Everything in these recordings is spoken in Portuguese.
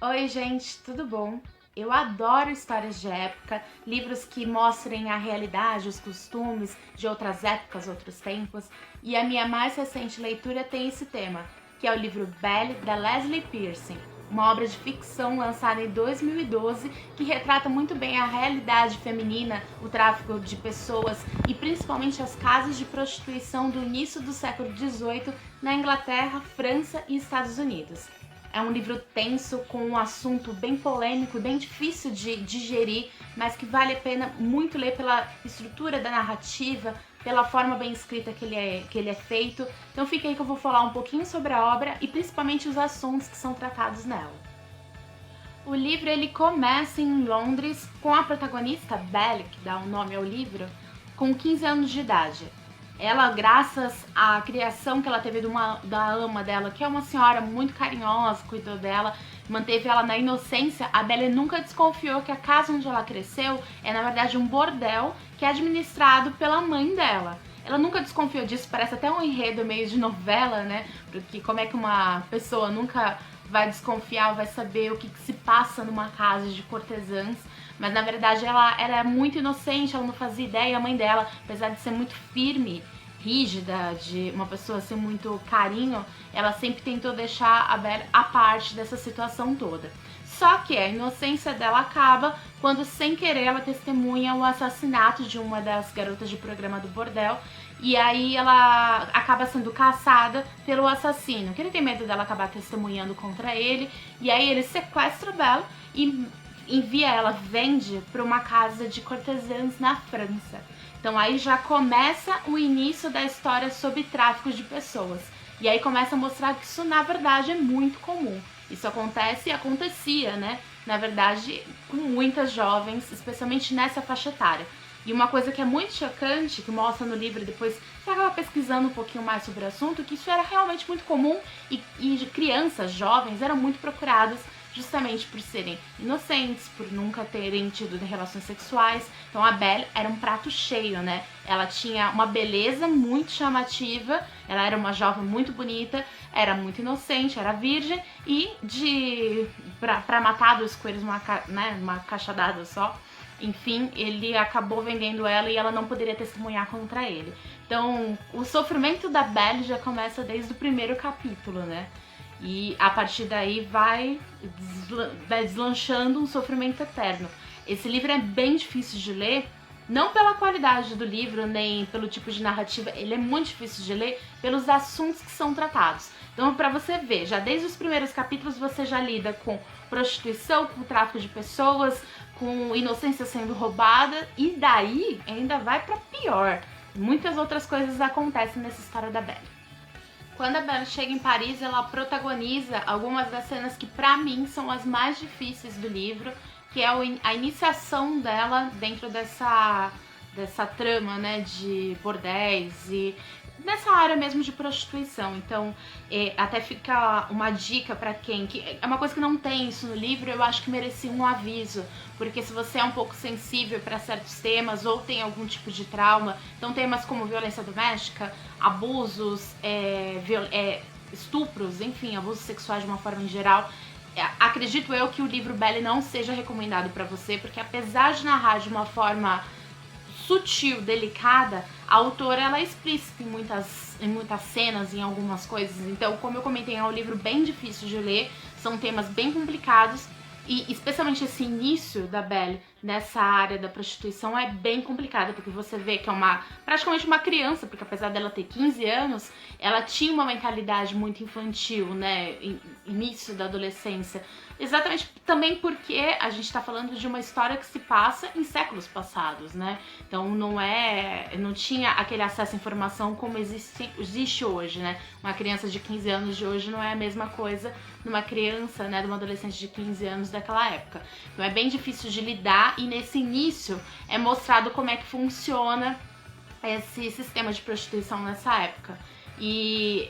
Oi, gente, tudo bom? Eu adoro histórias de época, livros que mostrem a realidade, os costumes de outras épocas, outros tempos, e a minha mais recente leitura tem esse tema, que é o livro Belle, da Leslie Pearson, uma obra de ficção lançada em 2012 que retrata muito bem a realidade feminina, o tráfico de pessoas e principalmente as casas de prostituição do início do século XVIII na Inglaterra, França e Estados Unidos. É um livro tenso, com um assunto bem polêmico, bem difícil de digerir, mas que vale a pena muito ler pela estrutura da narrativa, pela forma bem escrita que ele é feito. Então fica aí que eu vou falar um pouquinho sobre a obra e principalmente os assuntos que são tratados nela. O livro ele começa em Londres com a protagonista Belle, que dá o nome ao livro, com 15 anos de idade. Ela, graças à criação que ela teve da ama dela, que é uma senhora muito carinhosa, cuidou dela, manteve ela na inocência, a Belle nunca desconfiou que a casa onde ela cresceu é, na verdade, um bordel que é administrado pela mãe dela. Ela nunca desconfiou disso, parece até um enredo meio de novela, né? Porque como é que uma pessoa nunca vai desconfiar, vai saber o que se passa numa casa de cortesãs. Mas na verdade ela era muito inocente, ela não fazia ideia. A mãe dela, apesar de ser muito firme, rígida, de uma pessoa ser muito carinho, ela sempre tentou deixar a Belle à parte dessa situação toda. Só que a inocência dela acaba quando, sem querer, ela testemunha o assassinato de uma das garotas de programa do bordel. E aí ela acaba sendo caçada pelo assassino, que ele tem medo dela acabar testemunhando contra ele. E aí ele sequestra a Belle e envia ela, vende para uma casa de cortesãs na França. Então aí já começa o início da história sobre tráfico de pessoas. E aí começa a mostrar que isso na verdade é muito comum. Isso acontece e acontecia, né? Na verdade, com muitas jovens, especialmente nessa faixa etária. E uma coisa que é muito chocante, que mostra no livro, depois você acaba pesquisando um pouquinho mais sobre o assunto, que isso era realmente muito comum e crianças, jovens, eram muito procuradas justamente por serem inocentes, por nunca terem tido relações sexuais. Então a Belle era um prato cheio, né? Ela tinha uma beleza muito chamativa, ela era uma jovem muito bonita, era muito inocente, era virgem e pra matar dois coelhos uma cachadada só. Enfim, ele acabou vendendo ela e ela não poderia testemunhar contra ele. Então, o sofrimento da Belle já começa desde o primeiro capítulo, né? E a partir daí vai deslanchando um sofrimento eterno. Esse livro é bem difícil de ler, não pela qualidade do livro, nem pelo tipo de narrativa, ele é muito difícil de ler pelos assuntos que são tratados. Então, para você ver, já desde os primeiros capítulos você já lida com prostituição, com tráfico de pessoas, com inocência sendo roubada, e daí ainda vai para pior. Muitas outras coisas acontecem nessa história da Belle. Quando a Belle chega em Paris, ela protagoniza algumas das cenas que pra mim são as mais difíceis do livro, que é a iniciação dela dentro dessa trama, né, de bordéis e nessa área mesmo de prostituição. Então, até fica uma dica pra quem, que é uma coisa que não tem isso no livro, eu acho que merecia um aviso, porque se você é um pouco sensível para certos temas ou tem algum tipo de trauma, então temas como violência doméstica, abusos, estupros, enfim, abusos sexuais de uma forma em geral, acredito eu que o livro Belle não seja recomendado para você, porque apesar de narrar de uma forma sutil, delicada, a autora ela é explícita em muitas cenas, em algumas coisas. Então, como eu comentei, é um livro bem difícil de ler, são temas bem complicados e especialmente esse início da Belle nessa área da prostituição é bem complicado, porque você vê que é praticamente uma criança, porque apesar dela ter 15 anos, ela tinha uma mentalidade muito infantil, né, início da adolescência. Exatamente também porque a gente tá falando de uma história que se passa em séculos passados, né? Então não tinha aquele acesso à informação como existe hoje, né? Uma criança de 15 anos de hoje não é a mesma coisa numa criança, né, de uma adolescente de 15 anos daquela época. Então é bem difícil de lidar e nesse início é mostrado como é que funciona esse sistema de prostituição nessa época. E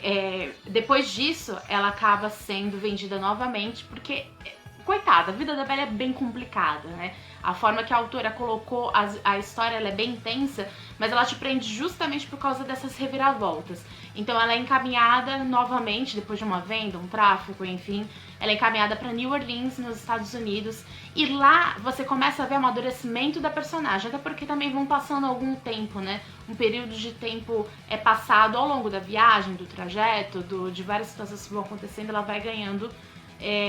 depois disso ela acaba sendo vendida novamente porque coitada, a vida da Belle é bem complicada, né? A forma que a autora colocou a história, ela é bem intensa, mas ela te prende justamente por causa dessas reviravoltas. Então ela é encaminhada novamente, depois de uma venda, um tráfico, enfim, ela é encaminhada para New Orleans, nos Estados Unidos, e lá você começa a ver o amadurecimento da personagem, até porque também vão passando algum tempo, né? Um período de tempo é passado ao longo da viagem, do trajeto, de várias situações que vão acontecendo, ela vai ganhando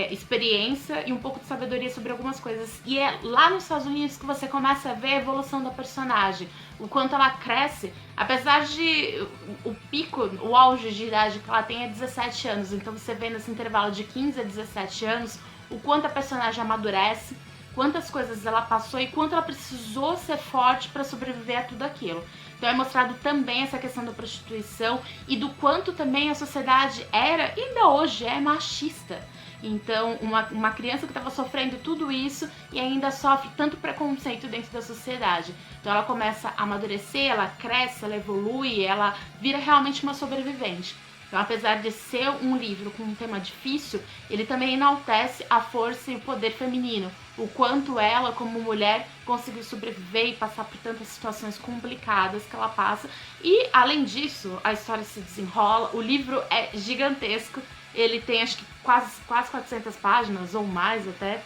experiência e um pouco de sabedoria sobre algumas coisas. E é lá nos Estados Unidos que você começa a ver a evolução da personagem, o quanto ela cresce, apesar de o pico, o auge de idade que ela tem é 17 anos, então você vê nesse intervalo de 15 a 17 anos o quanto a personagem amadurece, quantas coisas ela passou e quanto ela precisou ser forte para sobreviver a tudo aquilo. Então é mostrado também essa questão da prostituição e do quanto também a sociedade era, e ainda hoje é, machista. Então, uma criança que estava sofrendo tudo isso e ainda sofre tanto preconceito dentro da sociedade. Então ela começa a amadurecer, ela cresce, ela evolui, ela vira realmente uma sobrevivente. Então, apesar de ser um livro com um tema difícil, ele também enaltece a força e o poder feminino. O quanto ela, como mulher, conseguiu sobreviver e passar por tantas situações complicadas que ela passa. E, além disso, a história se desenrola, o livro é gigantesco. Ele tem acho que quase 400 páginas, ou mais até.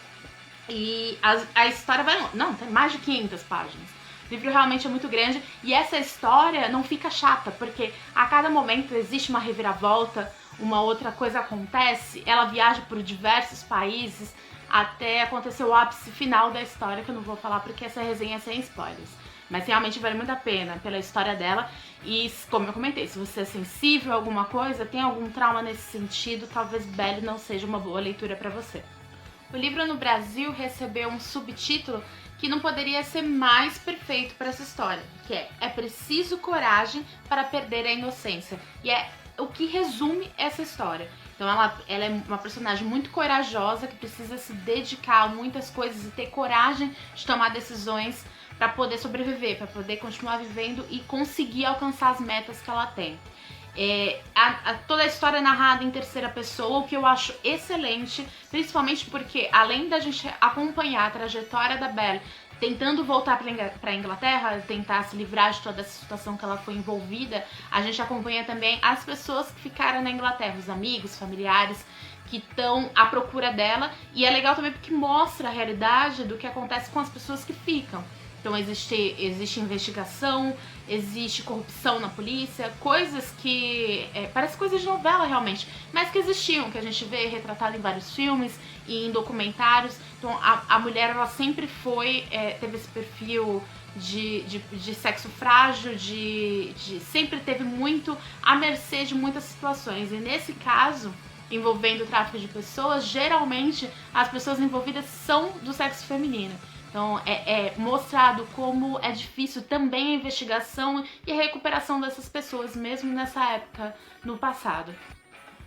E a história vai... Não, tem mais de 500 páginas. O livro realmente é muito grande. E essa história não fica chata, porque a cada momento existe uma reviravolta, uma outra coisa acontece. Ela viaja por diversos países até acontecer o ápice final da história, que eu não vou falar porque essa resenha é sem spoilers. Mas realmente vale muito a pena pela história dela. E como eu comentei, se você é sensível a alguma coisa, tem algum trauma nesse sentido, talvez Belle não seja uma boa leitura para você. O livro no Brasil recebeu um subtítulo que não poderia ser mais perfeito para essa história, que é preciso coragem para perder a inocência. E é o que resume essa história. Então ela é uma personagem muito corajosa, que precisa se dedicar a muitas coisas e ter coragem de tomar decisões para poder sobreviver, para poder continuar vivendo e conseguir alcançar as metas que ela tem. Toda a história é narrada em terceira pessoa, o que eu acho excelente, principalmente porque, além da gente acompanhar a trajetória da Belle tentando voltar para a Inglaterra, tentar se livrar de toda essa situação que ela foi envolvida, a gente acompanha também as pessoas que ficaram na Inglaterra, os amigos, familiares que estão à procura dela, e é legal também porque mostra a realidade do que acontece com as pessoas que ficam. Então existe investigação, existe corrupção na polícia, coisas que... parece coisas de novela realmente, mas que existiam, que a gente vê retratado em vários filmes e em documentários. Então a mulher, ela sempre teve esse perfil de sexo frágil, sempre teve muito à mercê de muitas situações. E nesse caso, envolvendo o tráfico de pessoas, geralmente as pessoas envolvidas são do sexo feminino. Então é mostrado como é difícil também a investigação e a recuperação dessas pessoas, mesmo nessa época, no passado.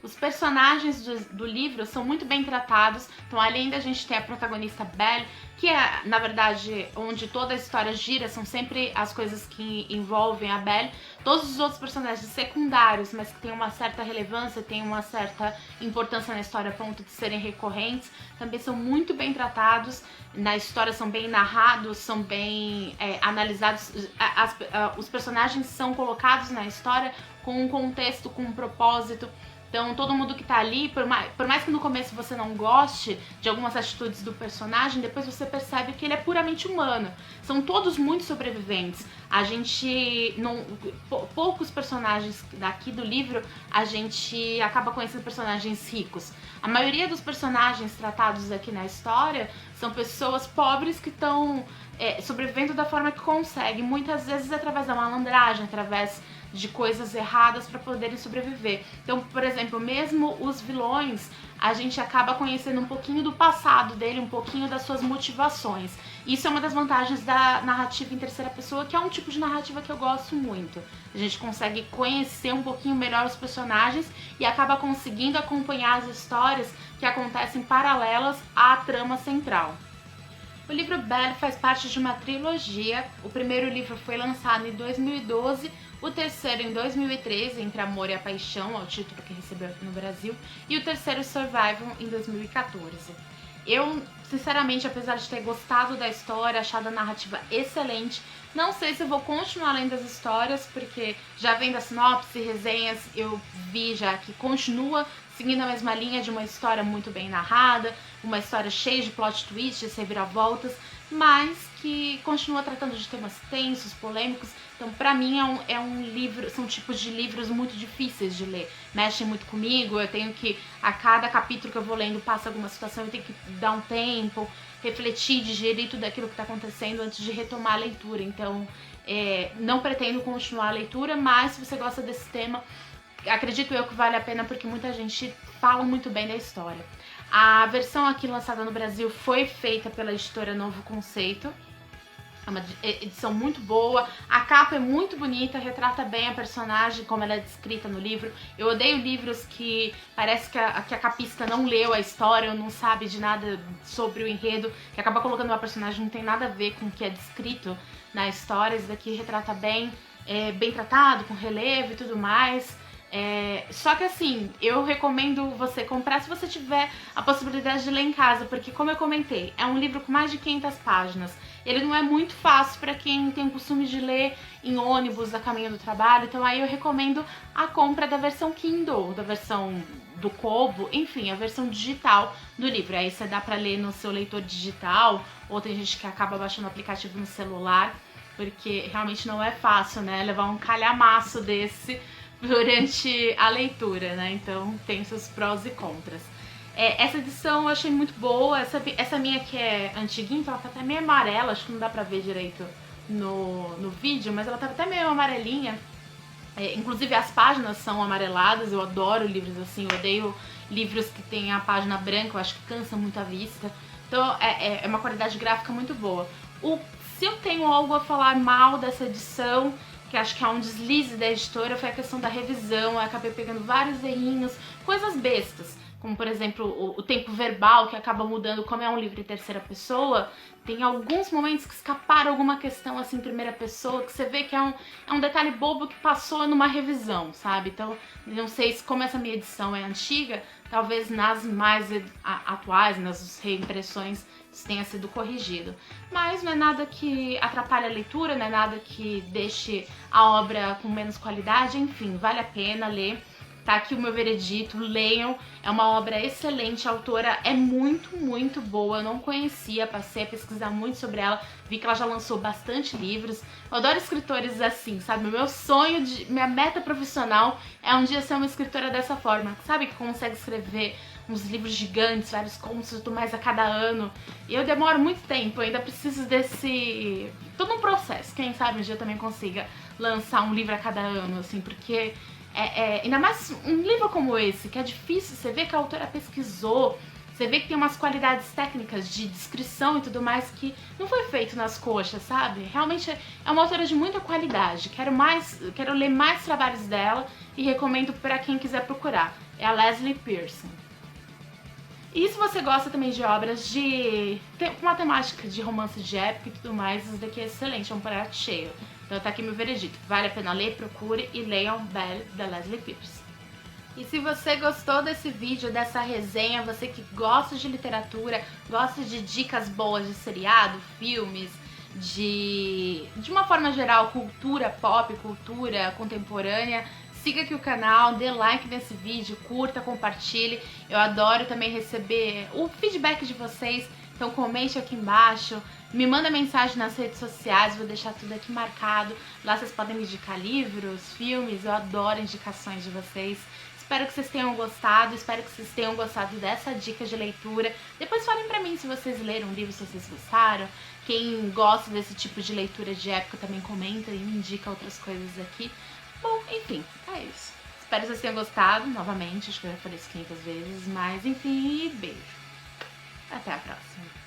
Os personagens do livro são muito bem tratados. Então, além da gente ter a protagonista Belle, que é, na verdade, onde toda a história gira, são sempre as coisas que envolvem a Belle. Todos os outros personagens secundários, mas que têm uma certa relevância, têm uma certa importância na história a ponto de serem recorrentes, também são muito bem tratados. Na história são bem narrados, são bem analisados. Os personagens são colocados na história com um contexto, com um propósito. Então todo mundo que tá ali, por mais que no começo você não goste de algumas atitudes do personagem, depois você percebe que ele é puramente humano. São todos muito sobreviventes. A gente poucos personagens daqui do livro, a gente acaba conhecendo personagens ricos. A maioria dos personagens tratados aqui na história são pessoas pobres que estão sobrevivendo da forma que conseguem, muitas vezes através da malandragem, através de coisas erradas para poderem sobreviver. Então, por exemplo, mesmo os vilões, a gente acaba conhecendo um pouquinho do passado dele, um pouquinho das suas motivações. Isso é uma das vantagens da narrativa em terceira pessoa, que é um tipo de narrativa que eu gosto muito. A gente consegue conhecer um pouquinho melhor os personagens e acaba conseguindo acompanhar as histórias que acontecem paralelas à trama central. O livro Belle faz parte de uma trilogia. O primeiro livro foi lançado em 2012, o terceiro em 2013, Entre Amor e a Paixão, é o título que recebeu aqui no Brasil, e o terceiro, Survival, em 2014. Eu, sinceramente, apesar de ter gostado da história, achado a narrativa excelente, não sei se eu vou continuar lendo as histórias, porque já vendo a sinopse, resenhas, eu vi já que continua seguindo a mesma linha de uma história muito bem narrada, uma história cheia de plot twists, reviravoltas, mas que continua tratando de temas tensos, polêmicos. Então, pra mim, é um livro, são tipos de livros muito difíceis de ler. Mexem muito comigo, eu tenho que, a cada capítulo que eu vou lendo, passa alguma situação, eu tenho que dar um tempo, refletir, digerir tudo aquilo que tá acontecendo antes de retomar a leitura. Então, não pretendo continuar a leitura, mas se você gosta desse tema, acredito eu que vale a pena, porque muita gente fala muito bem da história. A versão aqui lançada no Brasil foi feita pela editora Novo Conceito. É uma edição muito boa, a capa é muito bonita, retrata bem a personagem como ela é descrita no livro. Eu odeio livros que parece que a capista não leu a história ou não sabe de nada sobre o enredo, que acaba colocando uma personagem que não tem nada a ver com o que é descrito na história. Esse daqui retrata bem, bem tratado, com relevo e tudo mais. Só que assim, eu recomendo você comprar se você tiver a possibilidade de ler em casa, porque como eu comentei, é um livro com mais de 500 páginas. Ele não é muito fácil para quem tem o costume de ler em ônibus a caminho do trabalho, então aí eu recomendo a compra da versão Kindle, da versão do Kobo, enfim, a versão digital do livro. Aí você dá para ler no seu leitor digital, ou tem gente que acaba baixando o aplicativo no celular, porque realmente não é fácil, né, levar um calhamaço desse durante a leitura, né? Então tem seus prós e contras. Essa edição eu achei muito boa. Essa minha que é antiguinha, então ela tá até meio amarela, acho que não dá pra ver direito no vídeo, mas ela tá até meio amarelinha. Inclusive as páginas são amareladas, eu adoro livros assim, eu odeio livros que tem a página branca, eu acho que cansa muito a vista. Então é uma qualidade gráfica muito boa. Se eu tenho algo a falar mal dessa edição, que acho que é um deslize da editora, foi a questão da revisão. Eu acabei pegando vários errinhos, coisas bestas, como por exemplo o tempo verbal, que acaba mudando. Como é um livro em terceira pessoa, tem alguns momentos que escaparam alguma questão assim em primeira pessoa, que você vê que é um detalhe bobo que passou numa revisão, sabe? Então, não sei se como essa minha edição é antiga, talvez nas mais atuais, nas reimpressões, isso tenha sido corrigido. Mas não é nada que atrapalhe a leitura, não é nada que deixe a obra com menos qualidade, enfim, vale a pena ler. Tá aqui o meu veredito, leiam, é uma obra excelente, a autora é muito, muito boa, eu não conhecia, passei a pesquisar muito sobre ela, vi que ela já lançou bastante livros. Eu adoro escritores assim, sabe? Meu sonho, minha meta profissional é um dia ser uma escritora dessa forma, sabe? Que consegue escrever uns livros gigantes, vários contos e tudo mais a cada ano. E eu demoro muito tempo, eu ainda preciso desse... todo um processo. Quem sabe um dia eu também consiga lançar um livro a cada ano, assim, porque ainda mais um livro como esse, que é difícil, você vê que a autora pesquisou, você vê que tem umas qualidades técnicas de descrição e tudo mais que não foi feito nas coxas, sabe? Realmente é uma autora de muita qualidade. Quero ler mais trabalhos dela e recomendo para quem quiser procurar. É a Leslie Pearson. E se você gosta também de obras com uma temática de romance de época e tudo mais, isso daqui é excelente, é um prato cheio. Então tá aqui meu veredito. Vale a pena ler, procure e leiam Belle, da Leslie Pearson. E se você gostou desse vídeo, dessa resenha, você que gosta de literatura, gosta de dicas boas de seriado, filmes, de uma forma geral, cultura pop, cultura contemporânea, siga aqui o canal, dê like nesse vídeo, curta, compartilhe. Eu adoro também receber o feedback de vocês, então comente aqui embaixo, me manda mensagem nas redes sociais, vou deixar tudo aqui marcado. Lá vocês podem me indicar livros, filmes, eu adoro indicações de vocês. Espero que vocês tenham gostado, espero que vocês tenham gostado dessa dica de leitura. Depois falem pra mim se vocês leram um livro, se vocês gostaram. Quem gosta desse tipo de leitura de época também comenta e me indica outras coisas aqui. Bom, enfim, é isso. Espero que vocês tenham gostado, novamente, acho que eu já falei isso 500 vezes, mas enfim, beijo. Até a próxima.